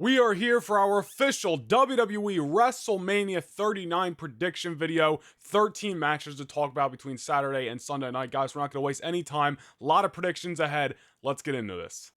We are here for our official WWE WrestleMania 39 prediction video. 13 matches to talk about between Saturday and Sunday night. Guys, we're not going to waste any time. A lot of predictions ahead. Let's get into this.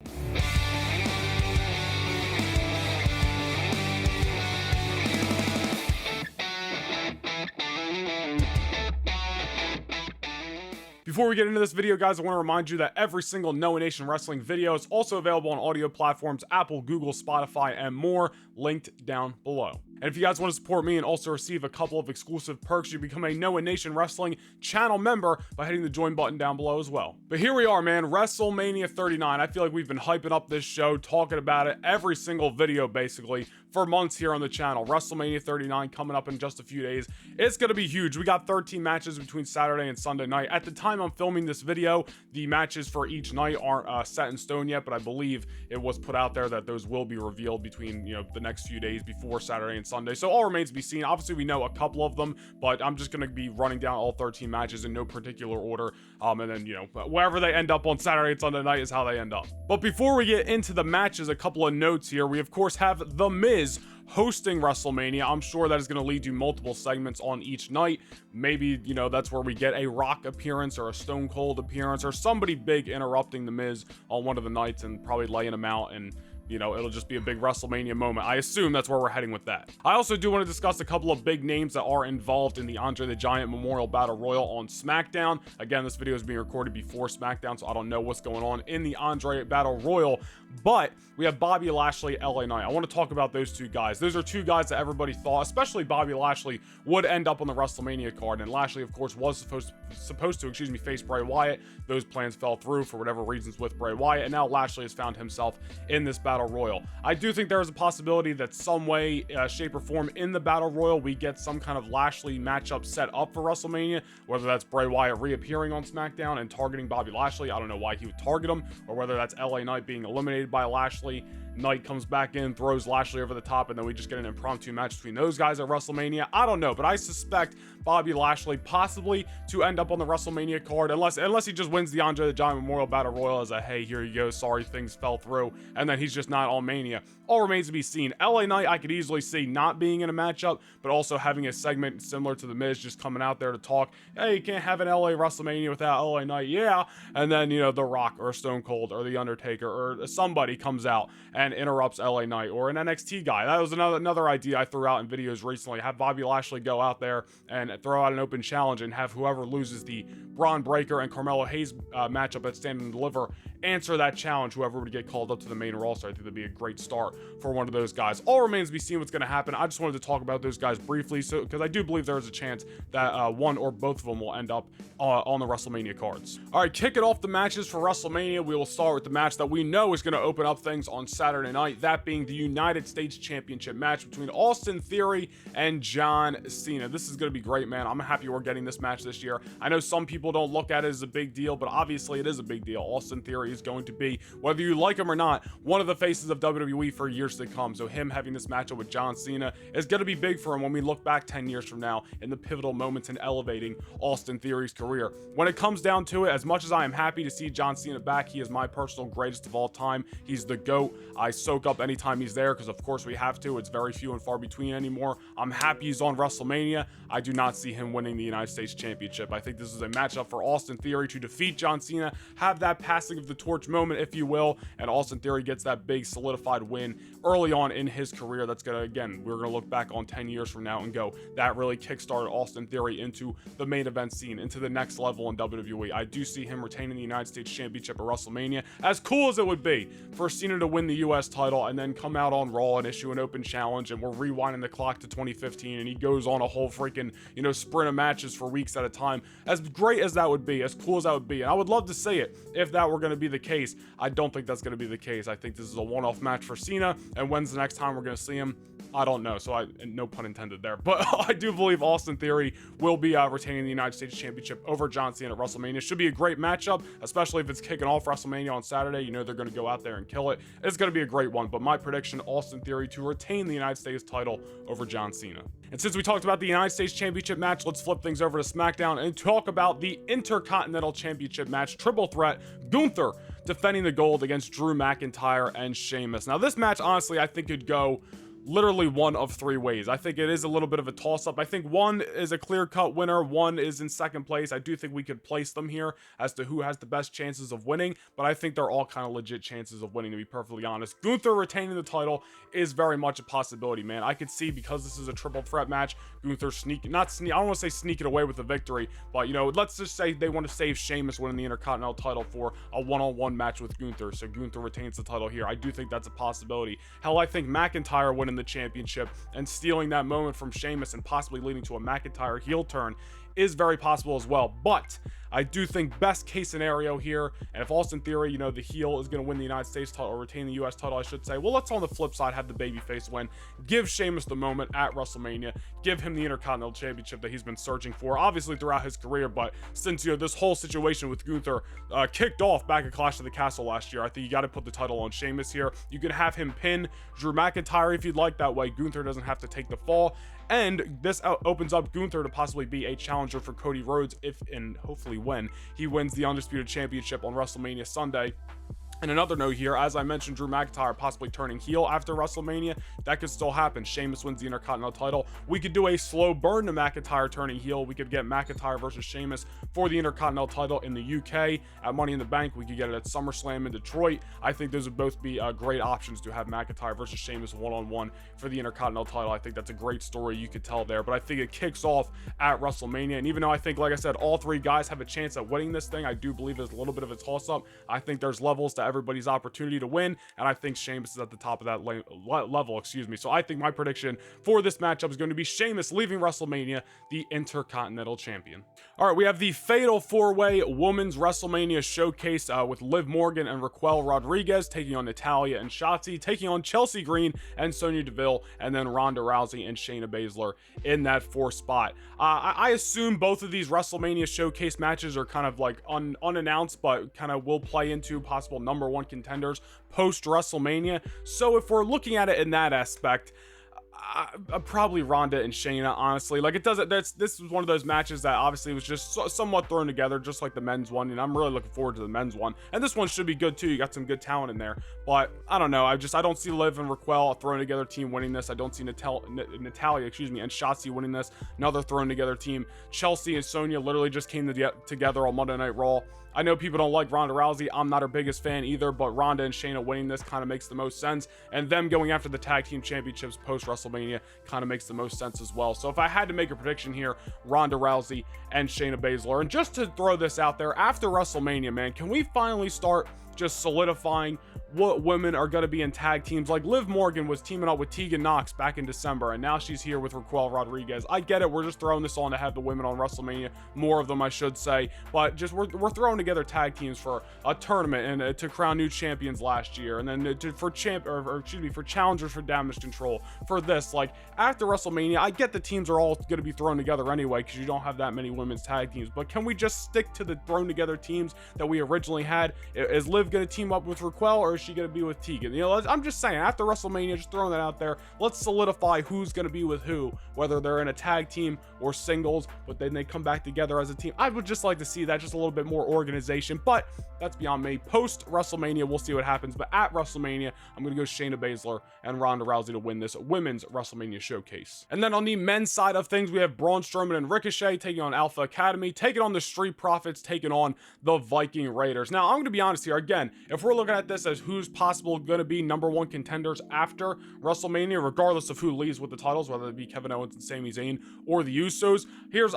Before we get into this video, guys, I want to remind you that every single Noah Nation Wrestling video is also available on audio platforms, Apple, Google, Spotify, and more, linked down below. And if you guys want to support me and also receive a couple of exclusive perks, you become a Noah Nation Wrestling channel member by hitting the join button down below as well. But here we are, man, WrestleMania 39. I feel like we've been hyping up this show, talking about it every single video, basically, for months here on the channel. WrestleMania 39 coming up in just a few days. It's going to be huge. We got 13 matches between Saturday and Sunday night. At the time I'm filming this video, the matches for each night aren't set in stone yet, but I believe it was put out there that those will be revealed between, the next few days before Saturday and Sunday. So all remains to be seen. Obviously, we know a couple of them, but I'm just going to be running down all 13 matches in no particular order. And then, wherever they end up on Saturday and Sunday night is how they end up. But before we get into the matches, a couple of notes here. We, of course, have The Miz hosting WrestleMania. I'm sure that is going to lead to multiple segments on each night. Maybe, that's where we get a Rock appearance or a Stone Cold appearance or somebody big interrupting The Miz on one of the nights and probably laying him out, and it'll just be a big WrestleMania moment. I assume that's where we're heading with that. I also do want to discuss a couple of big names that are involved in the Andre the Giant Memorial Battle Royal on SmackDown. Again, this video is being recorded before SmackDown, so I don't know what's going on in the Andre Battle Royal, but we have Bobby Lashley, LA Knight. I want to talk about those two guys. Those are two guys that everybody thought, especially Bobby Lashley, would end up on the WrestleMania card, and Lashley, of course, was supposed to face Bray Wyatt. Those plans fell through for whatever reasons with Bray Wyatt, and now Lashley has found himself in this Battle Royal. I do think there is a possibility that some way, shape, or form in the Battle Royal we get some kind of Lashley matchup set up for WrestleMania, whether that's Bray Wyatt reappearing on SmackDown and targeting Bobby Lashley. I don't know why he would target him, or whether that's LA Knight being eliminated by Lashley. Knight comes back in, throws Lashley over the top, and then we just get an impromptu match between those guys at WrestleMania. I don't know, but I suspect Bobby Lashley possibly to end up on the WrestleMania card, unless he just wins the Andre the Giant Memorial Battle Royal as a, hey, here you go, sorry things fell through, and then he's just not on Mania. All remains to be seen. LA Knight I could easily see not being in a matchup, but also having a segment similar to The Miz, just coming out there to talk, hey, you can't have an LA WrestleMania without LA Knight, yeah, and then, The Rock or Stone Cold or The Undertaker or somebody comes out and interrupts LA Knight, or an NXT guy. That was another idea I threw out in videos recently. Have Bobby Lashley go out there and throw out an open challenge and have whoever loses the Braun Breaker and Carmelo Hayes matchup at Stand and Deliver answer that challenge, whoever would get called up to the main roster. I think that'd be a great start for one of those guys. All remains to be seen what's going to happen. I just wanted to talk about those guys briefly, because I do believe there is a chance that one or both of them will end up on the WrestleMania cards. All right, kicking off the matches for WrestleMania, we will start with the match that we know is going to open up things on Saturday night, that being the United States Championship match between Austin Theory and John Cena. This is going to be great, man. I'm happy we're getting this match this year. I know some people don't look at it as a big deal, but obviously it is a big deal. Austin Theory is going to be, whether you like him or not, one of the faces of WWE for years to come. So him having this matchup with John Cena is going to be big for him when we look back 10 years from now in the pivotal moments in elevating Austin Theory's career. When it comes down to it, as much as I am happy to see John Cena back, he is my personal greatest of all time. He's the GOAT. I soak up anytime he's there because, of course, we have to. It's very few and far between anymore. I'm happy he's on WrestleMania. I do not see him winning the United States Championship. I think this is a matchup for Austin Theory to defeat John Cena, have that passing of the torch moment, if you will, and Austin Theory gets that big solidified win early on in his career. That's going to, again, we're going to look back on 10 years from now and go, that really kickstarted Austin Theory into the main event scene, into the next level in WWE. I do see him retaining the United States Championship at WrestleMania. As cool as it would be for Cena to win the US title and then come out on Raw and issue an open challenge, and we're rewinding the clock to 2015 and he goes on a whole freaking, sprint of matches for weeks at a time. As great as that would be, as cool as that would be, and I would love to see it if that were going to be the case. I don't think that's going to be the case. I think this is a one-off match for Cena, and when's the next time we're going to see him? I don't know, so no pun intended there, but I do believe Austin Theory will be retaining the United States Championship over John Cena at WrestleMania. Should be a great matchup, especially if it's kicking off WrestleMania on Saturday. They're going to go out there and kill it. It's going to be a great one, but my prediction, Austin Theory to retain the United States title over John Cena. And since we talked about the United States Championship match, let's flip things over to SmackDown and talk about the Intercontinental Championship match, triple threat, Gunther, defending the gold against Drew McIntyre and Sheamus. Now, this match, honestly, I think could go literally one of three ways. I think it is a little bit of a toss-up. I think one is a clear-cut winner, one is in second place. I do think we could place them here as to who has the best chances of winning, but I think they're all kind of legit chances of winning, to be perfectly honest. Gunther retaining the title is very much a possibility, man. I could see, because this is a triple threat match, Gunther I don't want to say sneak it away with the victory, but, you know, let's just say they want to save Sheamus winning the Intercontinental title for a one-on-one match with Gunther, so Gunther retains the title here. I do think that's a possibility. Hell, I think McIntyre winning the championship and stealing that moment from Sheamus and possibly leading to a McIntyre heel turn is very possible as well. But I do think best case scenario here, and if Austin Theory, you know, the heel is going to win the United States title, or retain the US title, I should say, well, let's on the flip side have the babyface win. Give Sheamus the moment at WrestleMania. Give him the Intercontinental Championship that he's been searching for, obviously throughout his career, but since, you know, this whole situation with Gunther kicked off back at Clash of the Castle last year, I think you got to put the title on Sheamus here. You could have him pin Drew McIntyre if you'd like. That way Gunther doesn't have to take the fall. And this opens up Gunther to possibly be a challenger for Cody Rhodes if, and hopefully when, he wins the Undisputed Championship on WrestleMania Sunday. And another note here, as I mentioned, Drew McIntyre possibly turning heel after WrestleMania. That could still happen. Sheamus wins the Intercontinental title. We could do a slow burn to McIntyre turning heel. We could get McIntyre versus Sheamus for the Intercontinental title in the UK at Money in the Bank. We could get it at SummerSlam in Detroit. I think those would both be great options to have McIntyre versus Sheamus one-on-one for the Intercontinental title. I think that's a great story you could tell there. But I think it kicks off at WrestleMania. And even though I think, like I said, all three guys have a chance at winning this thing, I do believe there's a little bit of a toss-up. I think there's levels to everybody's opportunity to win, and I think Sheamus is at the top of that level, excuse me. So I think my prediction for this matchup is going to be Sheamus leaving WrestleMania the Intercontinental Champion. All right, we have the Fatal 4-Way Women's WrestleMania Showcase with Liv Morgan and Raquel Rodriguez taking on Natalya and Shotzi, taking on Chelsea Green and Sonya Deville, and then Ronda Rousey and Shayna Baszler in that 4th spot. I assume both of these WrestleMania Showcase matches are kind of like unannounced, but kind of will play into possible number 1 contenders post WrestleMania. So if we're looking at it in that aspect, probably Ronda and Shayna, honestly. Like, it doesn't, this was one of those matches that obviously was just somewhat thrown together, just like the men's one, and I'm really looking forward to the men's one, and this one should be good too. You got some good talent in there, but I don't know, I don't see Liv and Raquel, a thrown together team, winning this. I don't see Natalya, excuse me, and Shotzi winning this, another thrown together team. Chelsea and Sonya literally just came together on Monday Night Raw. I know people don't like Ronda Rousey. I'm not her biggest fan either, but Ronda and Shayna winning this kind of makes the most sense, and them going after the tag team championships post WrestleMania kind of makes the most sense as well. So if I had to make a prediction here, Ronda Rousey and Shayna Baszler. And just to throw this out there, after WrestleMania, man, can we finally start just solidifying what women are going to be in tag teams? Like, Liv Morgan was teaming up with Tegan Nox back in December, and now she's here with Raquel Rodriguez. I get it, we're just throwing this on to have the women on WrestleMania, more of them I should say, but just we're throwing together tag teams for a tournament and to crown new champions last year, and then for challengers for Damage Control for this. Like, after WrestleMania, I get the teams are all going to be thrown together anyway because you don't have that many women's tag teams, but can we just stick to the thrown together teams that we originally had? Is Liv going to team up with Raquel, or is she going to be with Tegan? You know, I'm just saying, after WrestleMania, just throwing that out there, let's solidify who's going to be with who, whether they're in a tag team or singles, but then they come back together as a team. I would just like to see that, just a little bit more organization, but that's beyond me. Post WrestleMania, we'll see what happens, but at WrestleMania, I'm going to go Shayna Baszler and Ronda Rousey to win this women's WrestleMania Showcase. And then on the men's side of things, we have Braun Strowman and Ricochet taking on Alpha Academy, taking on the Street Profits, taking on the Viking Raiders. Now, I'm going to be honest here, again, if we're looking at this as who's possible going to be number 1 contenders after WrestleMania, regardless of who leaves with the titles, whether it be Kevin Owens and Sami Zayn or the Usos,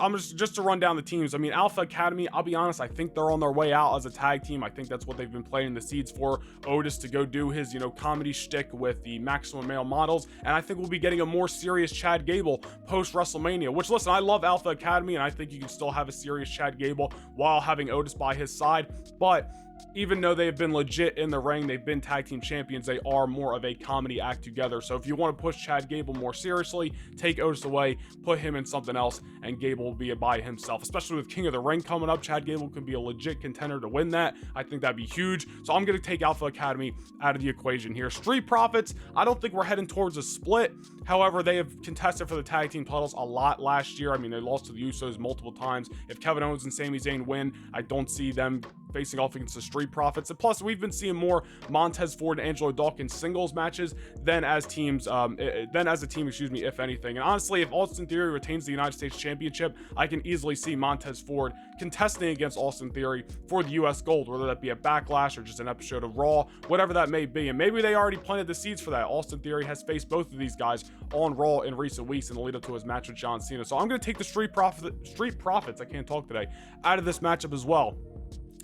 I'm just to run down the teams. I mean, Alpha Academy, I'll be honest, I think they're on their way out as a tag team. I think that's what they've been planting the seeds for. Otis to go do his, comedy shtick with the Maximum Male Models, and I think we'll be getting a more serious Chad Gable post WrestleMania, which, listen, I love Alpha Academy, and I think you can still have a serious Chad Gable while having Otis by his side, but even though they have been legit in the ring, they've been tag team champions, they are more of a comedy act together. So if you want to push Chad Gable more seriously, take Otis away, put him in something else, and Gable will be by himself. Especially with King of the Ring coming up, Chad Gable could be a legit contender to win that. I think that'd be huge. So I'm going to take Alpha Academy out of the equation here. Street Profits, I don't think we're heading towards a split. However, they have contested for the tag team titles a lot last year. I mean, they lost to the Usos multiple times. If Kevin Owens and Sami Zayn win, I don't see them facing off against the Street Profits. And plus, we've been seeing more Montez Ford and Angelo Dawkins singles matches than as teams, than as a team, excuse me, if anything. And honestly, if Austin Theory retains the United States Championship, I can easily see Montez Ford contesting against Austin Theory for the US gold, whether that be a Backlash or just an episode of Raw, whatever that may be. And maybe they already planted the seeds for that. Austin Theory has faced both of these guys on Raw in recent weeks in the lead up to his match with John Cena. So I'm going to take the Street Profits, I can't talk today, out of this matchup as well.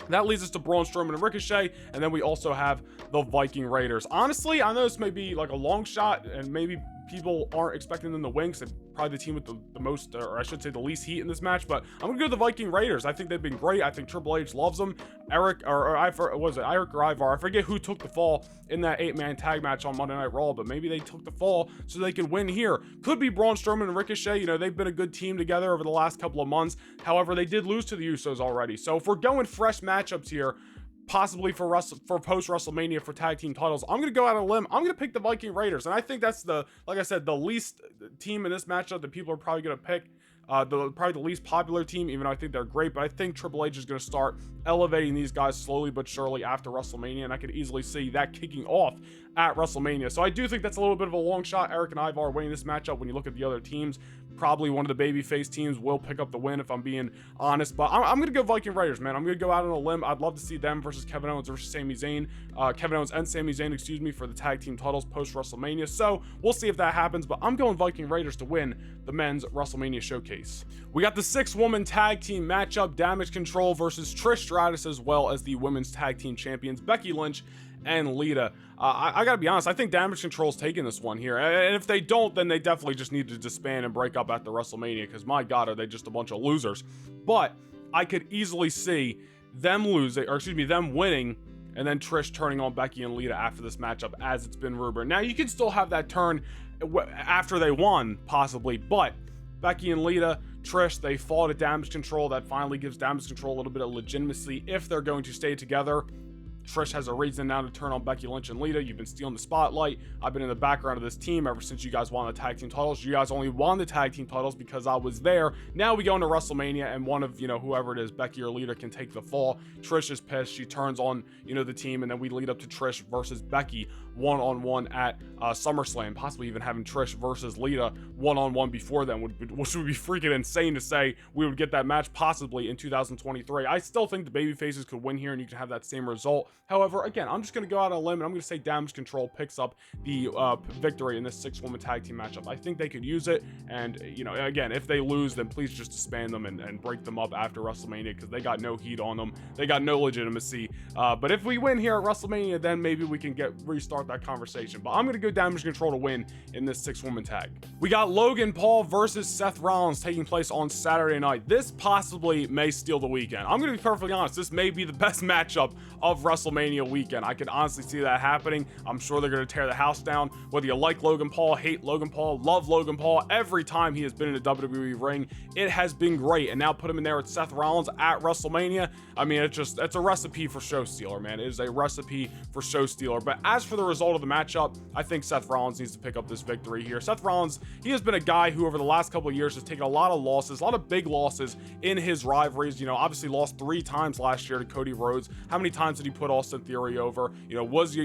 That leads us to Braun Strowman and Ricochet, and then we also have the Viking Raiders. Honestly, I know this may be like a long shot, and maybe people aren't expecting them to win because they're probably the team with the most, or I should say the least heat in this match, but I'm gonna go to the Viking Raiders. I think they've been great. I think Triple H loves them. Eric or Ivar, I forget who took the fall in that 8-man tag match on Monday Night Raw, but maybe they took the fall so they can win here. Could be Braun Strowman and Ricochet. You know, they've been a good team together over the last couple of months. However, they did lose to the Usos already. So if we're going fresh matchups here, possibly for post WrestleMania for tag team titles, I'm gonna go out on a limb. I'm gonna pick the Viking Raiders, and I think that's like I said, the least team in this matchup that people are probably gonna pick. Probably the least popular team, even though I think they're great. But I think Triple H is going to start elevating these guys slowly but surely after WrestleMania, and I could easily see that kicking off at WrestleMania. So I do think that's a little bit of a long shot. Eric and Ivar winning this matchup. When you look at the other teams, probably one of the babyface teams will pick up the win, if I'm being honest. But I'm going to go Viking Raiders, man. I'm going to go out on a limb. I'd love to see them versus Kevin Owens versus Sami Zayn. Kevin Owens and Sami Zayn, excuse me, for the tag team titles post WrestleMania. So we'll see if that happens. But I'm going Viking Raiders to win the men's WrestleMania showcase. We got the 6-woman tag team matchup, Damage Control versus Trish Stratus, as well as the women's tag team champions Becky Lynch and Lita. I gotta be honest, I think Damage Control's taking this one here, and if they don't, then they definitely just need to disband and break up after WrestleMania, because my god, are they just a bunch of losers. But I could easily see them losing, or excuse me, them winning, and then Trish turning on Becky and Lita after this matchup, as it's been rumored. Now, you can still have that turn after they won, possibly, but Becky and Lita, Trish, they fought at Damage Control. That finally gives Damage Control a little bit of legitimacy if they're going to stay together. Trish has a reason now to turn on Becky Lynch and Lita. You've been stealing the spotlight. I've been in the background of this team ever since you guys won the tag team titles. You guys only won the tag team titles because I was there. Now we go into WrestleMania, and one of, whoever it is, Becky or Lita, can take the fall. Trish is pissed. She turns on, the team, and then we lead up to Trish versus Becky one-on-one at SummerSlam, possibly even having Trish versus Lita one-on-one before then, which would be freaking insane to say we would get that match possibly in 2023. I still think the babyfaces could win here and you can have that same result. However, again, I'm just going to go out on a limb and I'm going to say Damage Control picks up the victory in this 6-woman tag team matchup. I think they could use it, and again, if they lose, then please just disband them and break them up after WrestleMania, because they got no heat on them. They got no legitimacy. But if we win here at WrestleMania, then maybe we can restart that conversation. But I'm going to go Damage Control to win in this 6-woman tag. We got Logan Paul versus Seth Rollins taking place on Saturday night. This possibly may steal the weekend. I'm going to be perfectly honest. This may be the best matchup of WrestleMania weekend. I can honestly see that happening. I'm sure they're going to tear the house down. Whether you like Logan Paul, hate Logan Paul, love Logan Paul, every time he has been in a WWE ring, it has been great. And now put him in there with Seth Rollins at WrestleMania. I mean, it's a recipe for show stealer, man. It is a recipe for show stealer. But as for the result of the matchup, I think Seth Rollins needs to pick up this victory here. Seth Rollins, he has been a guy who over the last couple of years has taken a lot of losses, a lot of big losses in his rivalries. Obviously lost 3 times last year to Cody Rhodes. How many times did he put Austin Theory over? Was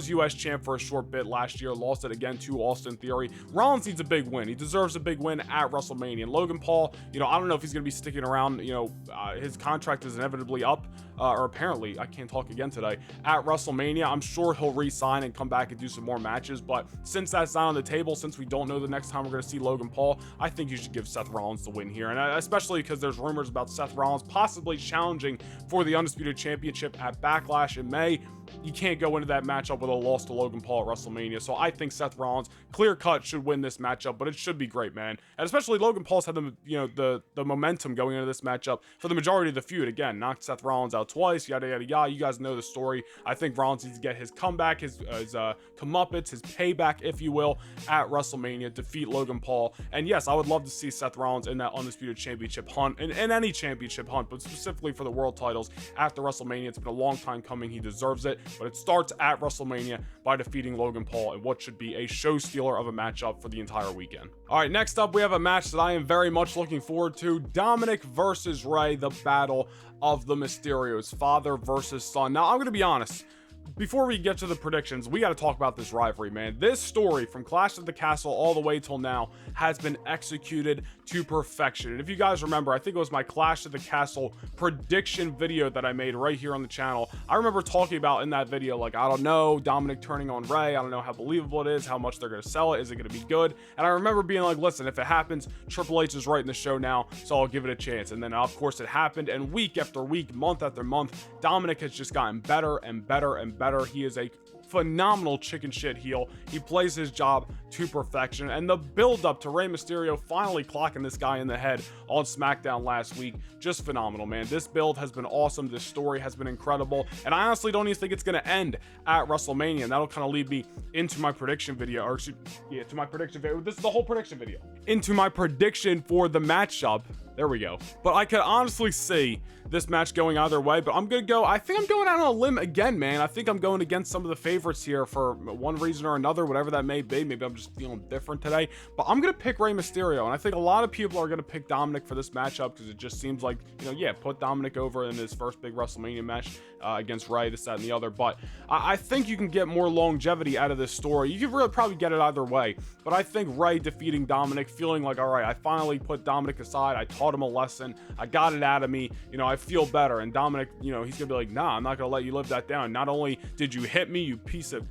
US champ for a short bit last year, lost it again to Austin Theory. Rollins needs a big win. He deserves a big win at WrestleMania. And Logan Paul, I don't know if he's going to be sticking around. His contract is inevitably up, or apparently, I can't talk again today, at WrestleMania. I'm sure he'll re-sign and come back and do some more matches, but since that's not on the table, since we don't know the next time we're going to see Logan Paul, I think you should give Seth Rollins the win here, and especially because there's rumors about Seth Rollins possibly challenging for the Undisputed Championship at Backlash in May. You can't go into that matchup with a loss to Logan Paul at WrestleMania. So I think Seth Rollins, clear cut, should win this matchup, but it should be great, man. And especially Logan Paul's had the momentum going into this matchup for the majority of the feud. Again, knocked Seth Rollins out twice, yada yada yada. You guys know the story. I think Rollins needs to get his comeback, his comeuppance, his payback, if you will, at WrestleMania, defeat Logan Paul. And yes, I would love to see Seth Rollins in that Undisputed Championship hunt, and any championship hunt, but specifically for the world titles after WrestleMania. It's been a long time coming. He deserves it. it, but it starts at WrestleMania by defeating Logan Paul in what should be a show stealer of a matchup for the entire weekend. All right, next up, we have a match that I am very much looking forward to. Dominik versus Rey, the battle of the Mysterios, father versus son. Now, I'm going to be honest. Before we get to the predictions, we got to talk about this rivalry, man. This story from Clash of the Castle all the way till now has been executed to perfection. And if you guys remember, I think it was my Clash of the Castle prediction video that I made right here on the channel. I remember talking about in that video, like, I don't know, Dominik turning on Rey. I don't know how believable it is, how much they're going to sell it. Is it going to be good? And I remember being like, listen, if it happens, Triple H is writing the show now, so I'll give it a chance. And then, of course, it happened. And week after week, month after month, Dominik has just gotten better and better and better. He is a phenomenal chicken shit heel. He plays his job to perfection, and the build up to Rey Mysterio finally clocking this guy in the head on SmackDown last week, just phenomenal, man. This build has been awesome. This story has been incredible, and I honestly don't even think it's going to end at WrestleMania, and that'll kind of lead me into my prediction video, or to my prediction video. This is the whole prediction video. Into my prediction for the matchup. There we go. But I could honestly see this match going either way, but I think I'm going out on a limb again, man. I think I'm going against some of the favorites here for one reason or another, whatever that may be. Maybe I'm just feeling different today, but I'm going to pick Rey Mysterio. And I think a lot of people are going to pick Dominik for this matchup because it just seems like, put Dominik over in his first big WrestleMania match against Rey, this, that, and the other. But I think you can get more longevity out of this story. You could really probably get it either way, but I think Rey defeating Dominik, feeling like, all right, I finally put Dominik aside. I taught him a lesson. I got it out of me. I feel better. And Dominik, he's gonna be like, nah, I'm not gonna let you live that down. Not only did you hit me, you piece of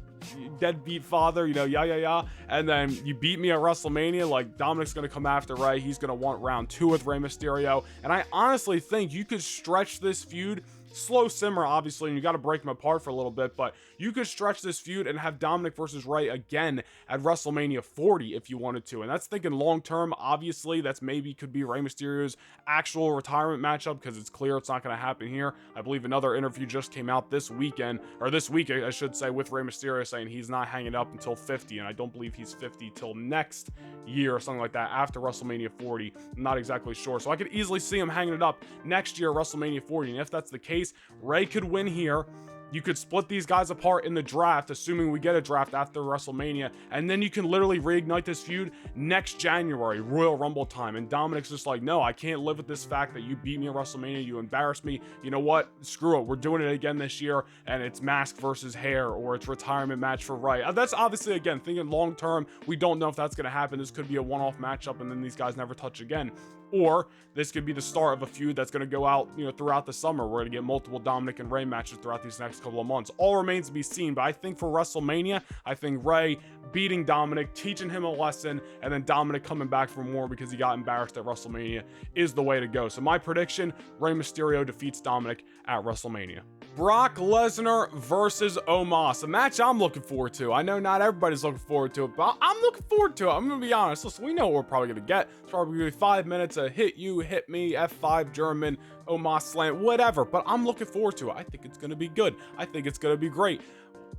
deadbeat father, and then you beat me at WrestleMania. Like, Dominik's gonna come after Rey. He's gonna want round 2 with Rey Mysterio. And I honestly think you could stretch this feud, slow simmer, obviously, and you got to break them apart for a little bit, but you could stretch this feud and have Dominik versus Rey again at WrestleMania 40 if you wanted to. And that's thinking long term. Obviously, that's maybe could be Rey Mysterio's actual retirement matchup, because it's clear it's not going to happen here. I believe another interview just came out this week, I should say, with Rey Mysterio saying he's not hanging up until 50, and I don't believe he's 50 till next year or something like that, after WrestleMania 40. I'm not exactly sure, so I could easily see him hanging it up next year at WrestleMania 40. And if that's the case, Rey could win here. You could split these guys apart in the draft, assuming we get a draft after WrestleMania, and then you can literally reignite this feud next January, Royal Rumble time. And Dominik's just like, no, I can't live with this fact that you beat me at WrestleMania, you embarrassed me. You know what? Screw it. We're doing it again this year, and it's mask versus hair, or it's retirement match for Rey. That's obviously, again, thinking long term. We don't know if that's going to happen. This could be a one-off matchup, and then these guys never touch again. Or this could be the start of a feud that's going to go out, throughout the summer. We're going to get multiple Dominik and Rey matches throughout these next couple of months. All remains to be seen, but I think for WrestleMania, I think Rey beating Dominik, teaching him a lesson, and then Dominik coming back for more because he got embarrassed at WrestleMania is the way to go. So my prediction, Rey Mysterio defeats Dominik at WrestleMania. Brock Lesnar versus Omos, a match I'm looking forward to. I know not everybody's looking forward to it, but I'm looking forward to it. I'm going to be honest. Listen, we know what we're probably going to get. It's probably going to be 5 minutes of hit you, hit me, F5 German, Omos slant, whatever, but I'm looking forward to it. I think it's going to be good. I think it's going to be great.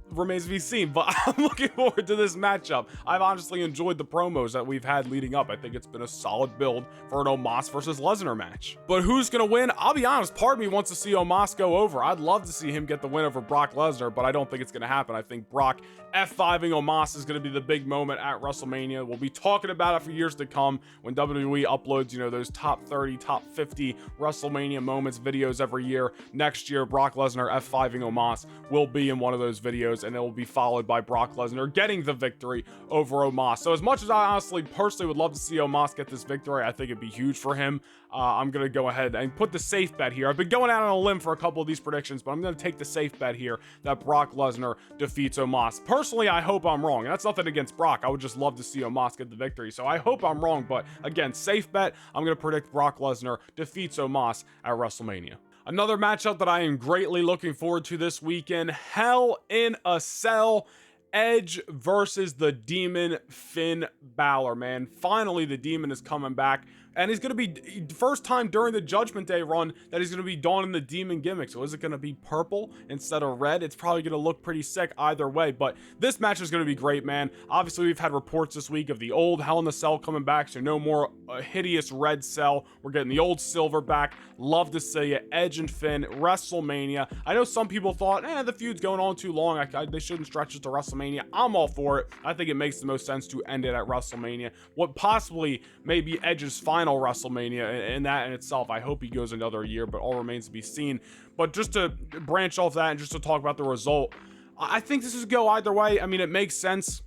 Remains to be seen, but I'm looking forward to this matchup. I've honestly enjoyed the promos that we've had leading up. I think it's been a solid build for an Omos versus Lesnar match. But who's gonna win? I'll be honest, part of me wants to see Omos go over. I'd love to see him get the win over Brock Lesnar, but I don't think it's gonna happen. I think Brock F5ing Omos is gonna be the big moment at WrestleMania. We'll be talking about it for years to come when WWE uploads, those top 30, top 50 WrestleMania moments videos every year. Next year, Brock Lesnar F5ing Omos will be in one of those videos, and it will be followed by Brock Lesnar getting the victory over Omos. So as much as I honestly personally would love to see Omos get this victory, I think it'd be huge for him. I'm going to go ahead and put the safe bet here. I've been going out on a limb for a couple of these predictions, but I'm going to take the safe bet here that Brock Lesnar defeats Omos. Personally, I hope I'm wrong. And that's nothing against Brock. I would just love to see Omos get the victory. So I hope I'm wrong, but again, safe bet. I'm going to predict Brock Lesnar defeats Omos at WrestleMania. Another matchup that I am greatly looking forward to this weekend, Hell in a Cell, Edge versus the Demon Finn Balor, man. Finally, the Demon is coming back And he's going to be first time during the Judgment Day run that he's going to be donning the demon gimmick. So is it going to be purple instead of red? It's probably going to look pretty sick either way, but this match is going to be great, man. Obviously, we've had reports this week of the old Hell in a Cell coming back, so no more hideous red cell. We're getting the old silver back. Love to see it. Edge and Finn, WrestleMania. I know some people thought, the feud's going on too long. They shouldn't stretch it to WrestleMania. I'm all for it. I think it makes the most sense to end it at WrestleMania. What possibly may be Edge's final WrestleMania, in that in itself. I hope he goes another year, but all remains to be seen. But just to branch off that and just to talk about the result, I think this is go either way. I mean, it makes sense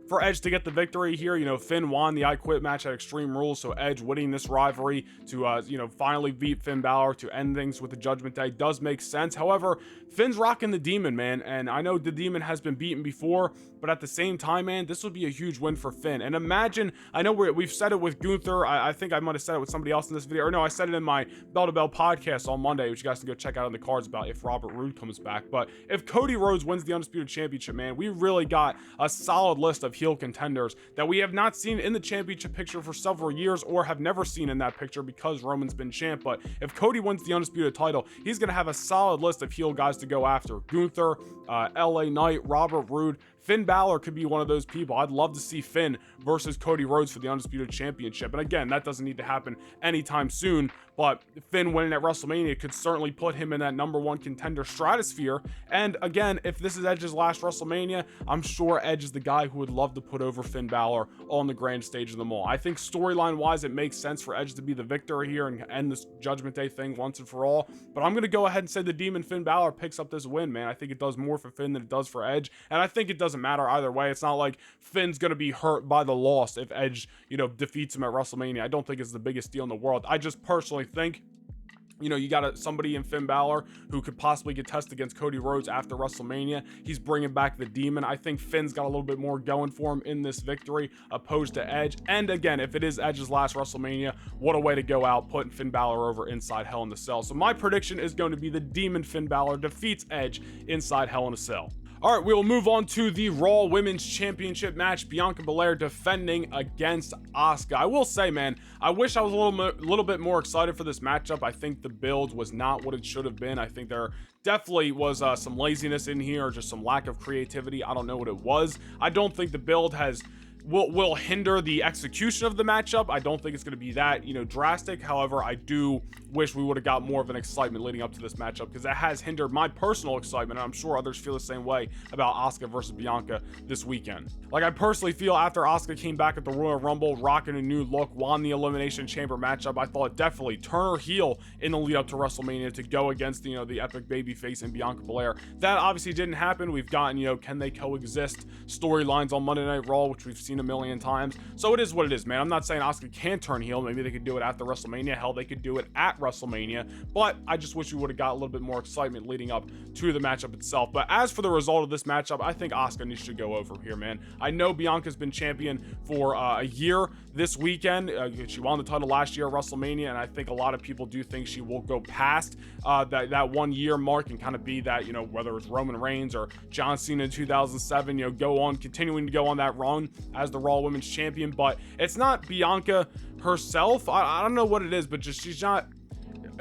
for Edge to get the victory here. Finn won the I Quit match at Extreme Rules, so Edge winning this rivalry to, finally beat Finn Balor to end things with the Judgment Day does make sense. However, Finn's rocking the Demon, man, and I know the Demon has been beaten before, but at the same time, man, this would be a huge win for Finn. And imagine, I know we've said it with Gunther, I think I might have said it with somebody else in this video, or no, I said it in my Bell to Bell podcast on Monday, which you guys can go check out in the cards about if Robert Roode comes back. But if Cody Rhodes wins the Undisputed Championship, man, we really got a solid list of heel contenders that we have not seen in the championship picture for several years, or have never seen in that picture because Roman's been champ. But if Cody wins the Undisputed title, he's going to have a solid list of heel guys to go after. Gunther, LA Knight, Robert Roode, Finn Balor could be one of those people. I'd love to see Finn versus Cody Rhodes for the Undisputed Championship. And again, that doesn't need to happen anytime soon, but Finn winning at WrestleMania could certainly put him in that #1 contender stratosphere. And again, if this is Edge's last WrestleMania, I'm sure Edge is the guy who would love to put over Finn Balor on the grand stage of them all. I think storyline wise, it makes sense for Edge to be the victor here and end this Judgment Day thing once and for all. But I'm going to go ahead and say the Demon Finn Balor picks up this win, man. I think it does more for Finn than it does for Edge. And I think it doesn't matter either way. It's not like Finn's going to be hurt by the loss if Edge, defeats him at WrestleMania. I don't think it's the biggest deal in the world. I just personally think, you got somebody in Finn Balor who could possibly contest against Cody Rhodes after WrestleMania. He's bringing back the Demon. I think Finn's got a little bit more going for him in this victory opposed to Edge. And again, if it is Edge's last WrestleMania, what a way to go out, putting Finn Balor over inside Hell in a Cell. So my prediction is going to be the Demon Finn Balor defeats Edge inside Hell in a Cell. All right, we'll move on to the Raw Women's Championship match. Bianca Belair defending against Asuka. I will say, man, I wish I was a little bit more excited for this matchup. I think the build was not what it should have been. I think there definitely was some laziness in here, or just some lack of creativity. I don't know what it was. I don't think the build will hinder the execution of the matchup. I don't think it's going to be that, drastic. However, I do wish we would have got more of an excitement leading up to this matchup, because that has hindered my personal excitement, and I'm sure others feel the same way about Asuka versus Bianca this weekend. Like, I personally feel after Asuka came back at the Royal Rumble, rocking a new look, won the Elimination Chamber matchup, I thought definitely turn her heel in the lead up to WrestleMania to go against, the epic babyface in Bianca Belair. That obviously didn't happen. We've gotten, can they coexist storylines on Monday Night Raw, which we've seen a million times. So it is what it is, man. I'm not saying Asuka can't turn heel. Maybe they could do it after WrestleMania. Hell, they could do it at WrestleMania. But I just wish we would have got a little bit more excitement leading up to the matchup itself. But as for the result of this matchup, I think Asuka needs to go over here, man. I know Bianca's been champion for a year this weekend. She won the title last year at WrestleMania, and I think a lot of people do think she will go past that 1 year mark and kind of be that, whether it's Roman Reigns or John Cena in 2007, continuing to go on that run as the Raw Women's Champion. But it's not Bianca herself. I don't know what it is, but just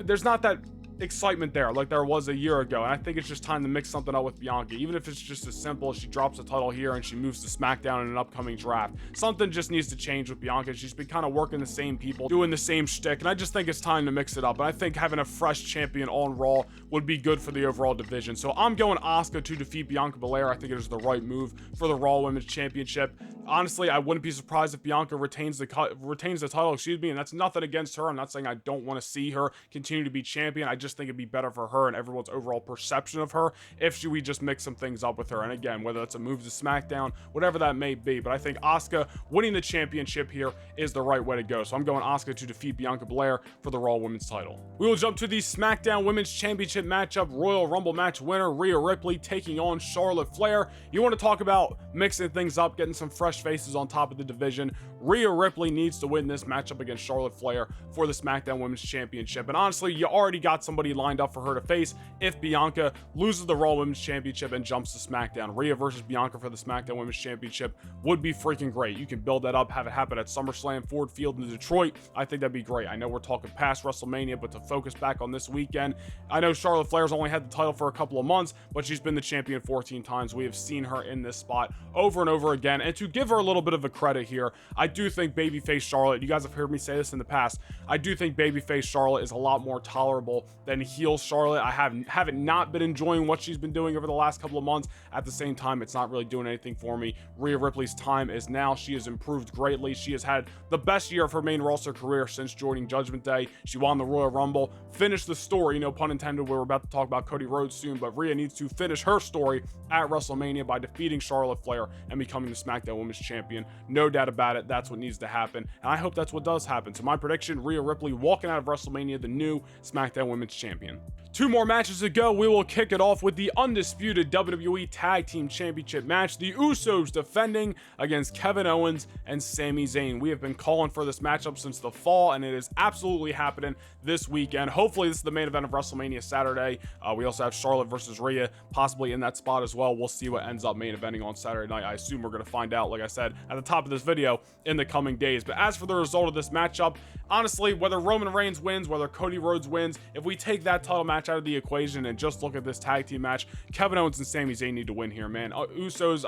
there's not that excitement there like there was a year ago, and I think it's just time to mix something up with Bianca, even if it's just as simple as she drops the title here and she moves to SmackDown in an upcoming draft. Something just needs to change with Bianca. She's been kind of working the same people, doing the same shtick, and I just think it's time to mix it up. And I think having a fresh champion on Raw would be good for the overall division. So I'm going Asuka to defeat Bianca Belair. I think it is the right move for the Raw Women's Championship. Honestly, I wouldn't be surprised if Bianca retains the title, and that's nothing against her. I'm not saying I don't want to see her continue to be champion. I just think it'd be better for her and everyone's overall perception of her if we just mix some things up with her. And again, whether it's a move to SmackDown, whatever that may be, but I think Asuka winning the championship here is the right way to go. So I'm going Asuka to defeat Bianca Belair for the Raw Women's title. We will jump to the SmackDown Women's Championship matchup. Royal Rumble match winner Rhea Ripley taking on Charlotte Flair. You want to talk about mixing things up, getting some fresh fresh faces on top of the division. Rhea Ripley needs to win this matchup against Charlotte Flair for the SmackDown Women's Championship. And honestly, you already got somebody lined up for her to face if Bianca loses the Raw Women's Championship and jumps to SmackDown. Rhea versus Bianca for the SmackDown Women's Championship would be freaking great. You can build that up, have it happen at SummerSlam, Ford Field in Detroit. I think that'd be great. I know we're talking past WrestleMania, but to focus back on this weekend, I know Charlotte Flair's only had the title for a couple of months, but she's been the champion 14 times. We have seen her in this spot over and over again. And to give her a little bit of a credit here, I do think babyface Charlotte, you guys have heard me say this in the past, I do think babyface Charlotte is a lot more tolerable than heel Charlotte. I haven't not been enjoying what she's been doing over the last couple of months. At the same time, it's not really doing anything for me. Rhea Ripley's time is now. She has improved greatly. She has had the best year of her main roster career since joining Judgment Day. She won the Royal Rumble, finished the story, no pun intended. We're about to talk about Cody Rhodes soon, but Rhea needs to finish her story at WrestleMania by defeating Charlotte Flair and becoming the SmackDown Women's Champion. No doubt about it. That's what needs to happen, and I hope that's what does happen. So my prediction, Rhea Ripley walking out of WrestleMania the new SmackDown Women's Champion. 2 more matches to go. We will kick it off with the undisputed WWE Tag Team Championship match. The Usos defending against Kevin Owens and Sami Zayn. We have been calling for this matchup since the fall, and it is absolutely happening this weekend. Hopefully, this is the main event of WrestleMania Saturday. We also have Charlotte versus Rhea possibly in that spot as well. We'll see what ends up main eventing on Saturday night. I assume we're going to find out, like I said, at the top of this video in the coming days. But as for the result of this matchup, honestly, whether Roman Reigns wins, whether Cody Rhodes wins, if we take that title match out of the equation and just look at this tag team match, Kevin Owens and Sami Zayn need to win here, man. Usos,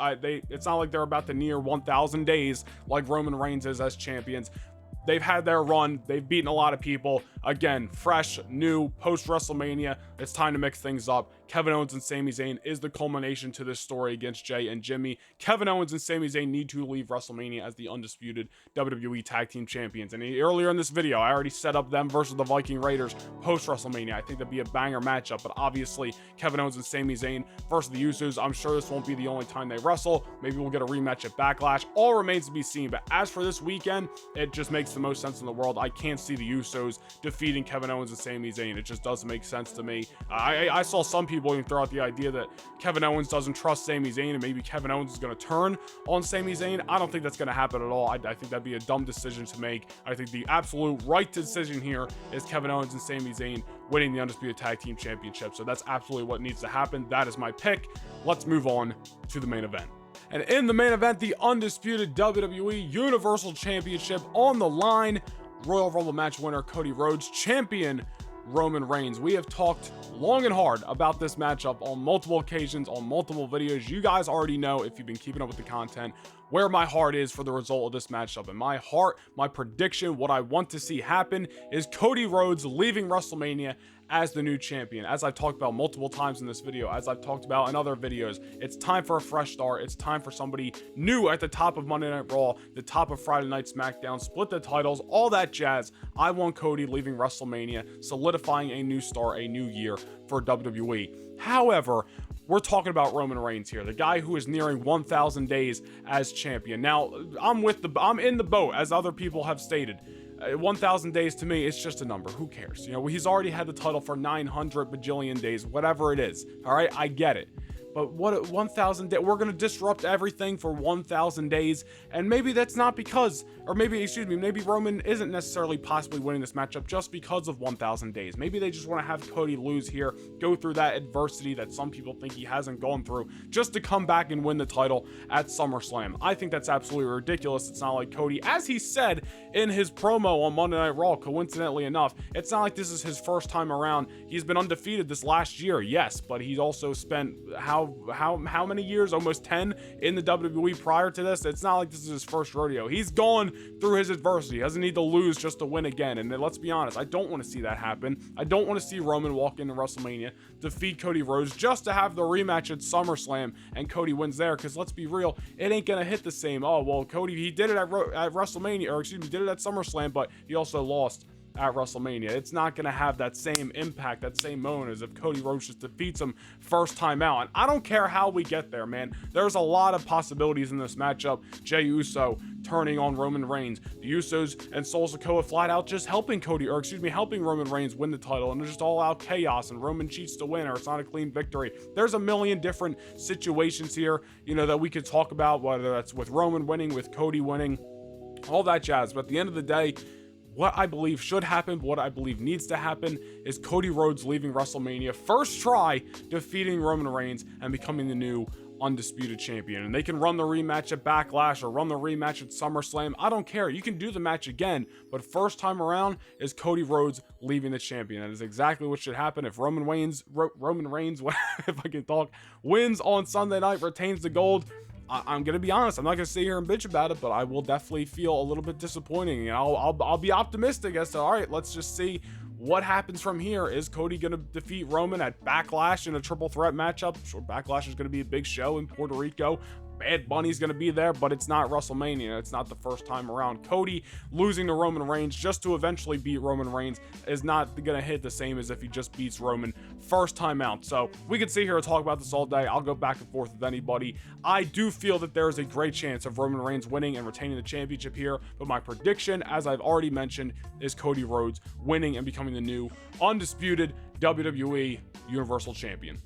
it's not like they're about to near 1,000 days like Roman Reigns is as champions. They've had their run. They've beaten a lot of people. Again, fresh, new, post-WrestleMania. It's time to mix things up. Kevin Owens and Sami Zayn is the culmination to this story against Jay and Jimmy. Kevin Owens and Sami Zayn need to leave WrestleMania as the undisputed WWE Tag Team Champions. And earlier in this video, I already set up them versus the Viking Raiders post-WrestleMania. I think that'd be a banger matchup. But obviously, Kevin Owens and Sami Zayn versus the Usos. I'm sure this won't be the only time they wrestle. Maybe we'll get a rematch at Backlash. All remains to be seen. But as for this weekend, it just makes the most sense in the world. I can't see the Usos defeating Kevin Owens and Sami Zayn. It just doesn't make sense to me. I saw some people even throw out the idea that Kevin Owens doesn't trust Sami Zayn and maybe Kevin Owens is going to turn on Sami Zayn. I don't think that's going to happen at all. I think that'd be a dumb decision to make. I think the absolute right decision here is Kevin Owens and Sami Zayn winning the Undisputed Tag Team Championship. So that's absolutely what needs to happen. That is my pick. Let's move on to the main event. And in the main event, the undisputed WWE Universal Championship on the line. Royal Rumble match winner Cody Rhodes, champion Roman Reigns. We have talked long and hard about this matchup on multiple occasions, on multiple videos. You guys already know, if you've been keeping up with the content, where my heart is for the result of this matchup. And my heart, my prediction, what I want to see happen is Cody Rhodes leaving WrestleMania as the new champion. As I've talked about multiple times in this video, as I've talked about in other videos, it's time for a fresh start. It's time for somebody new at the top of Monday Night Raw, the top of Friday Night SmackDown, split the titles, all that jazz. I want Cody leaving WrestleMania, solidifying a new start, a new year for WWE. However, we're talking about Roman Reigns here, the guy who is nearing 1,000 days as champion. Now, I'm in the boat, as other people have stated. 1,000 days to me, it's just a number. Who cares? You know, he's already had the title for 900 bajillion days, whatever it is. All right, I get it. But what 1,000 days? We're gonna disrupt everything for 1,000 days, and maybe that's not because, or maybe, excuse me, maybe Roman isn't necessarily possibly winning this matchup just because of 1,000 days. Maybe they just want to have Cody lose here, go through that adversity that some people think he hasn't gone through, just to come back and win the title at SummerSlam. I think that's absolutely ridiculous. It's not like Cody, as he said in his promo on Monday Night Raw, coincidentally enough, it's not like this is his first time around. He's been undefeated this last year, yes, but he's also spent how many years? Almost 10 in the WWE prior to this. It's not like this is his first rodeo. He's gone through his adversity. He doesn't need to lose just to win again. And then, let's be honest, I don't want to see that happen. I don't want to see Roman walk into WrestleMania, defeat Cody Rhodes just to have the rematch at SummerSlam and Cody wins there. Because let's be real, it ain't gonna hit the same. Oh well, Cody, he did it at WrestleMania, or excuse me, did it at SummerSlam, but he also lost. at WrestleMania. It's not going to have that same impact, that same moment as if Cody Rhodes just defeats him first time out. And I don't care how we get there, man. There's a lot of possibilities in this matchup. Jey Uso turning on Roman Reigns, the Usos and Solo Sikoa flat out just helping helping Roman Reigns win the title, and there's just all out chaos and Roman cheats to win, or it's not a clean victory. There's a million different situations here, that we could talk about, whether that's with Roman winning, with Cody winning, all that jazz. But at the end of the day, what I believe should happen, what I believe needs to happen, is Cody Rhodes leaving WrestleMania, first try defeating Roman Reigns and becoming the new undisputed champion. And they can run the rematch at Backlash or run the rematch at SummerSlam. I don't care. You can do the match again, but first time around is Cody Rhodes leaving the champion. That is exactly what should happen. If Roman Reigns, if I can talk, wins on Sunday night, retains the gold, I'm going to be honest, I'm not going to sit here and bitch about it, but I will definitely feel a little bit disappointing. And I'll be optimistic as to, all right, let's just see what happens from here. Is Cody going to defeat Roman at Backlash in a triple threat matchup? Sure, Backlash is going to be a big show in Puerto Rico. Bad Bunny's going to be there, but it's not WrestleMania. It's not the first time around. Cody losing to Roman Reigns just to eventually beat Roman Reigns is not going to hit the same as if he just beats Roman first time out. So we could sit here and talk about this all day. I'll go back and forth with anybody. I do feel that there is a great chance of Roman Reigns winning and retaining the championship here, but my prediction, as I've already mentioned, is Cody Rhodes winning and becoming the new undisputed WWE Universal Champion.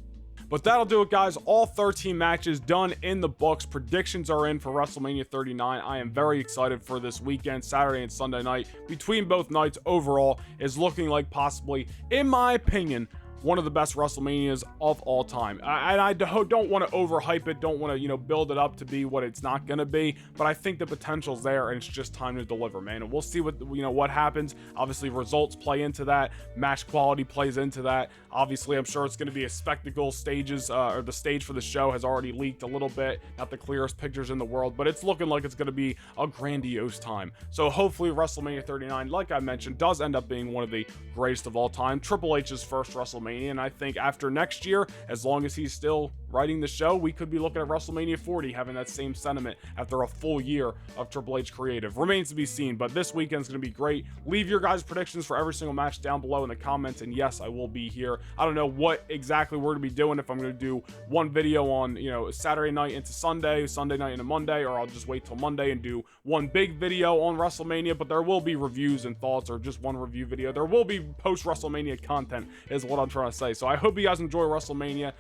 But that'll do it, guys. All 13 matches done in the books. Predictions are in for WrestleMania 39. I am very excited for this weekend. Saturday and Sunday night, between both nights, overall is looking like possibly, in my opinion, one of the best WrestleManias of all time. And I don't want to overhype it, don't want to, build it up to be what it's not going to be, but I think the potential's there, and it's just time to deliver, man. And we'll see what happens. Obviously, results play into that. Match quality plays into that. Obviously, I'm sure it's going to be a spectacle. Or the stage for the show has already leaked a little bit. Not the clearest pictures in the world, but it's looking like it's going to be a grandiose time. So hopefully WrestleMania 39, like I mentioned, does end up being one of the greatest of all time. Triple H's first WrestleMania. And I think after next year, as long as he's still writing the show, we could be looking at WrestleMania 40 having that same sentiment after a full year of Triple H creative. Remains to be seen, but this weekend's going to be great. Leave your guys' predictions for every single match down below in the comments, and yes, I will be here. I don't know what exactly we're going to be doing, if I'm going to do one video on, Saturday night into Sunday night into Monday, or I'll just wait till Monday and do one big video on WrestleMania, but there will be reviews and thoughts, or just one review video. There will be post-WrestleMania content, is what I'm trying to say. So I hope you guys enjoy WrestleMania.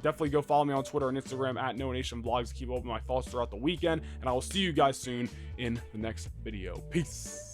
Definitely go follow me on Twitter and Instagram at NoNationVlogs to keep up with my thoughts throughout the weekend, and I will see you guys soon in the next video. Peace.